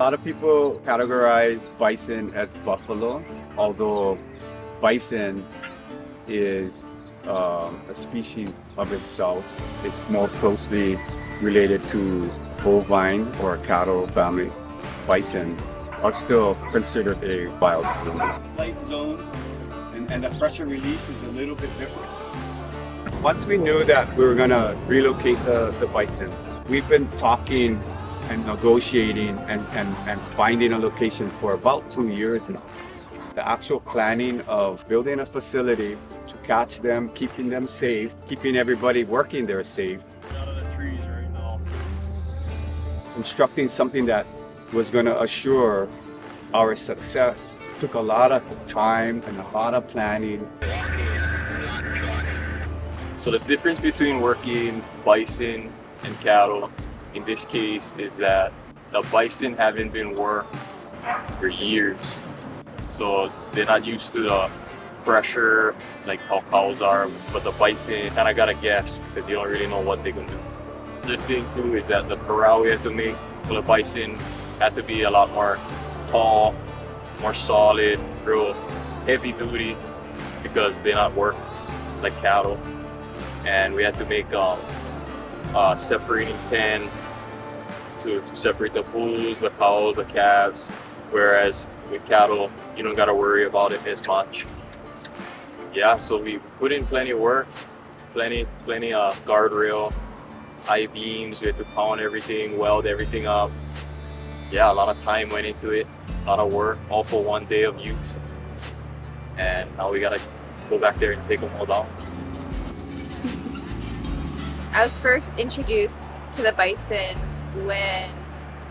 A lot of people categorize bison as buffalo, although bison is a species of itself. It's more closely related to bovine or cattle family. Bison are still considered a wild animal. Light zone and the pressure release is a little bit different. Once we knew that we were gonna relocate the bison, we've been talking and negotiating and finding a location for about 2 years now. The actual planning of building a facility to catch them, keeping them safe, keeping everybody working there safe. Out of the trees right now. Constructing something that was going to assure our success took a lot of time and a lot of planning. So the difference between working bison and cattle in this case is that the bison haven't been worked for years. So they're not used to the pressure like how cows are, but the bison kind of got a guess because you don't really know what they're gonna do. The thing too is that the corral we had to make for the bison had to be a lot more tall, more solid, real heavy duty because they're not worked like cattle. And we had to make a separating pen to separate the bulls, the cows, the calves, whereas with cattle, you don't gotta worry about it as much. Yeah, so we put in plenty of work, plenty guardrail, I-beams, we had to pound everything, weld everything up. Yeah, a lot of time went into it, a lot of work, all for one day of use. And now we gotta go back there and take them all down. I was first introduced to the bison when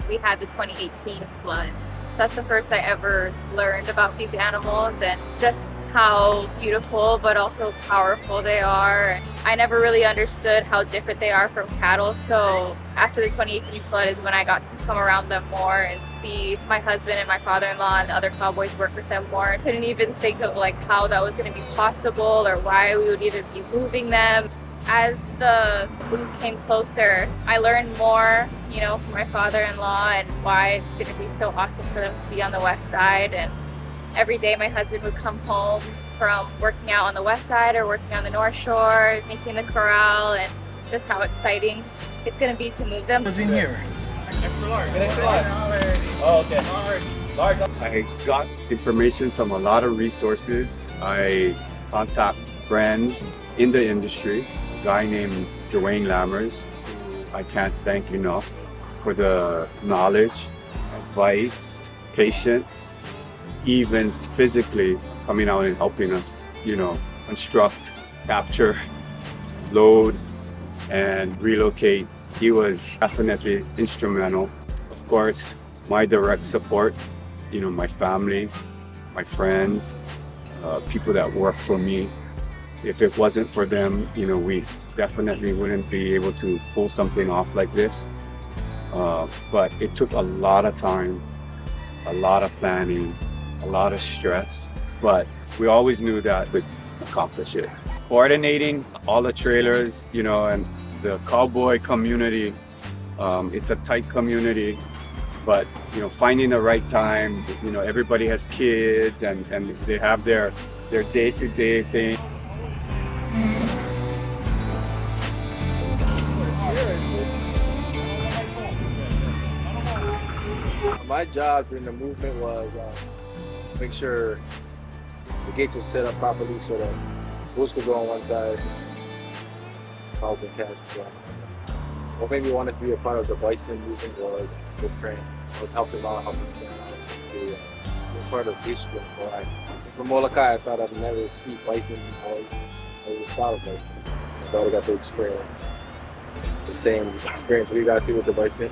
we had the 2018 flood. So that's the first I ever learned about these animals and just how beautiful but also powerful they are. I never really understood how different they are from cattle, so after the 2018 flood is when I got to come around them more and see my husband and my father-in-law and the other cowboys work with them more. I couldn't even think of like how that was going to be possible or why we would even be moving them. As the move came closer, I learned more, from my father-in-law and why it's going to be so awesome for them to be on the west side. And every day my husband would come home from working out on the west side or working on the north shore, making the corral, and just how exciting it's going to be to move them. What's in here? Extra large. Extra large. Oh, okay. Large. I got information from a lot of resources. I contact friends in the industry, a guy named Dwayne Lammers, who I can't thank enough for the knowledge, advice, patience, even physically coming out and helping us, construct, capture, load, and relocate. He was definitely instrumental. Of course, my direct support, my family, my friends, people that work for me. If it wasn't for them, we definitely wouldn't be able to pull something off like this. But it took a lot of time, a lot of planning, a lot of stress, but we always knew that we'd accomplish it. Coordinating all the trailers, and the cowboy community, it's a tight community, but finding the right time, everybody has kids and they have their day-to-day thing. My job during the movement was to make sure the gates were set up properly so that bulls could go on one side, cows and calves could go on the other. What made me want to be a part of the bison movement was with training. I was helping out, to be a part of this group. From Molokai, I thought I'd never see bison before. I was proud of bison. I thought I got to experience the same experience we got through with the bison.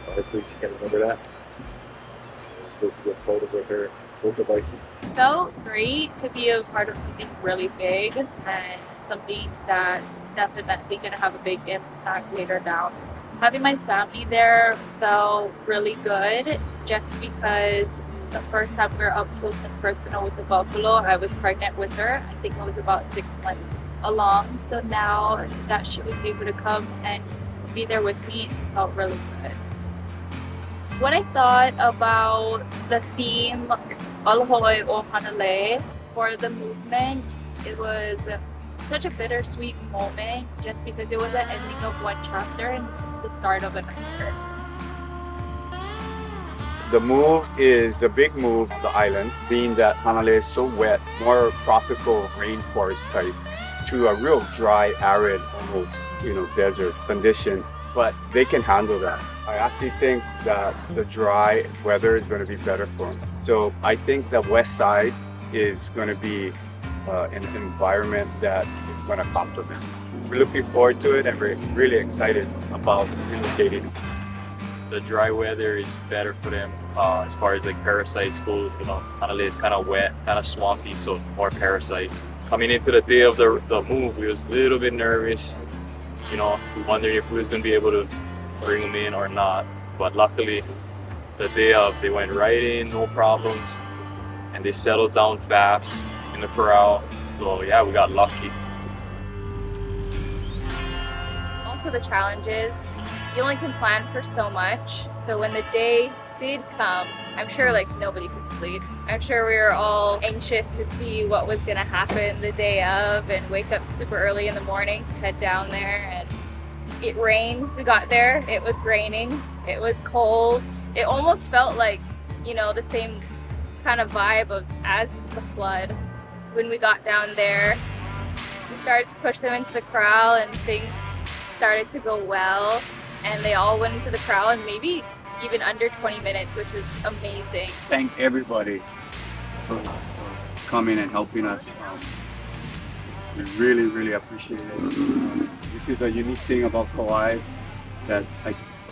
Hopefully she can remember that. It was good to get photos of her with the bison. It felt great to be a part of something really big and something that's definitely going to have a big impact later down. Having my family there felt really good just because the first time we were up close and personal with the buffalo, I was pregnant with her. I think I was about 6 months along. So now that she was able to come and be there with me, it felt really good. What I thought about the theme Alhoi o Hanalei for the movement, it was such a bittersweet moment just because it was the ending of one chapter and the start of another. The move is a big move to the island, being that Hanalei is so wet, more tropical rainforest type, to a real dry, arid, almost, desert condition. But they can handle that. I actually think that the dry weather is going to be better for them. So I think the west side is going to be an environment that is going to complement. We're looking forward to it and we're really excited about relocating. The dry weather is better for them as far as like parasites goes. Hanalei is kind of wet, kind of swampy, so more parasites. Coming into the day of the move, we was a little bit nervous. We wondered if we was going to be able to bring them in or not. But luckily, the day of, they went right in, no problems. And they settled down fast in the corral. So yeah, we got lucky. Also the challenges, you only can plan for so much. So when the day did come, I'm sure nobody could sleep. I'm sure we were all anxious to see what was gonna happen the day of and wake up super early in the morning to head down there. And it rained. We got there, it was raining, it was cold. It almost felt like, the same kind of vibe as the flood. When we got down there, we started to push them into the corral and things started to go well. And they all went into the corral in maybe even under 20 minutes, which was amazing. Thank everybody for coming and helping us. We really, really appreciate it. This is a unique thing about Kauai that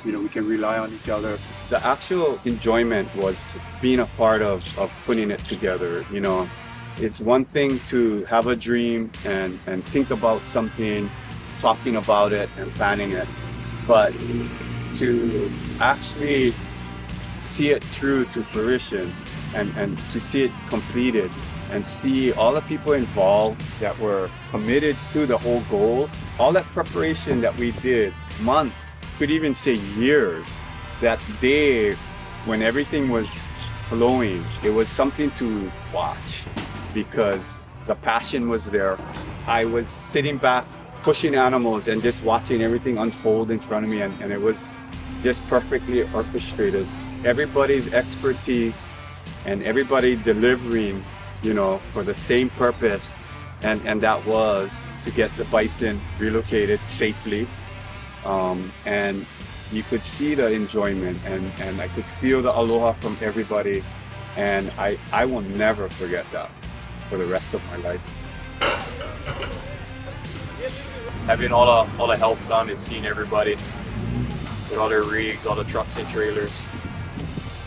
we can rely on each other. The actual enjoyment was being a part of putting it together. It's one thing to have a dream and think about something, talking about it and planning it, but to actually see it through to fruition and to see it completed and see all the people involved that were committed to the whole goal, all that preparation that we did, months, could even say years, that day when everything was flowing, it was something to watch because the passion was there. I was sitting back pushing animals and just watching everything unfold in front of me, and it was just perfectly orchestrated. Everybody's expertise and everybody delivering, for the same purpose, and that was to get the bison relocated safely. And you could see the enjoyment and I could feel the aloha from everybody, and I will never forget that for the rest of my life. Having all the help done and seeing everybody with all their rigs, all the trucks and trailers,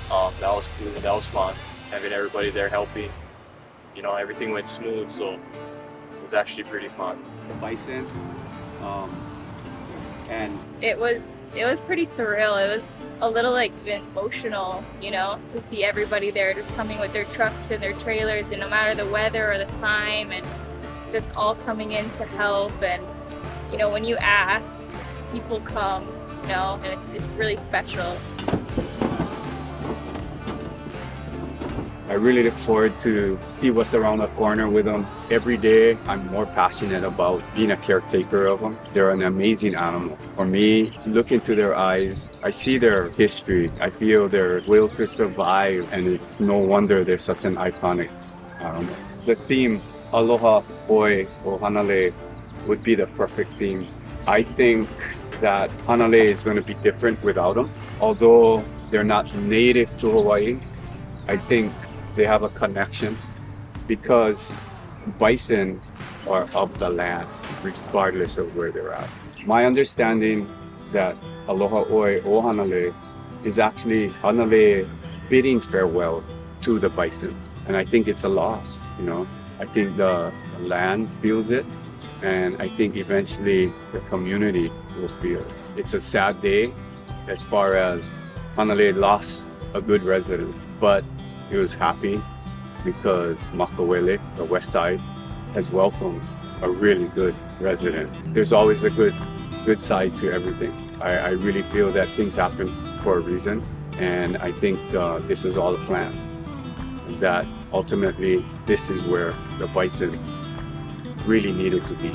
that was cool. That was fun. Having everybody there helping, everything went smooth, so it was actually pretty fun. Bison, and It was pretty surreal. It was a little emotional, to see everybody there just coming with their trucks and their trailers, and no matter the weather or the time, and just all coming in to help. And when you ask, people come, and it's really special. I really look forward to see what's around the corner with them. Every day, I'm more passionate about being a caretaker of them. They're an amazing animal. For me, look into their eyes, I see their history. I feel their will to survive, and it's no wonder they're such an iconic animal. The theme, Aloha Oi o Hanalei, would be the perfect theme. I think that Hanalei is going to be different without them. Although they're not native to Hawaii, I think they have a connection because bison are of the land regardless of where they're at. My understanding that Aloha Oi o Hanalei is actually Hanalei bidding farewell to the bison. And I think it's a loss, I think the land feels it, and I think eventually the community will feel it. It's a sad day as far as Hanalei lost a good resident, but it was happy because Makawele, the west side, has welcomed a really good resident. There's always a good side to everything. I really feel that things happen for a reason, And I think this is all a plan. That ultimately, this is where the bison really needed to be.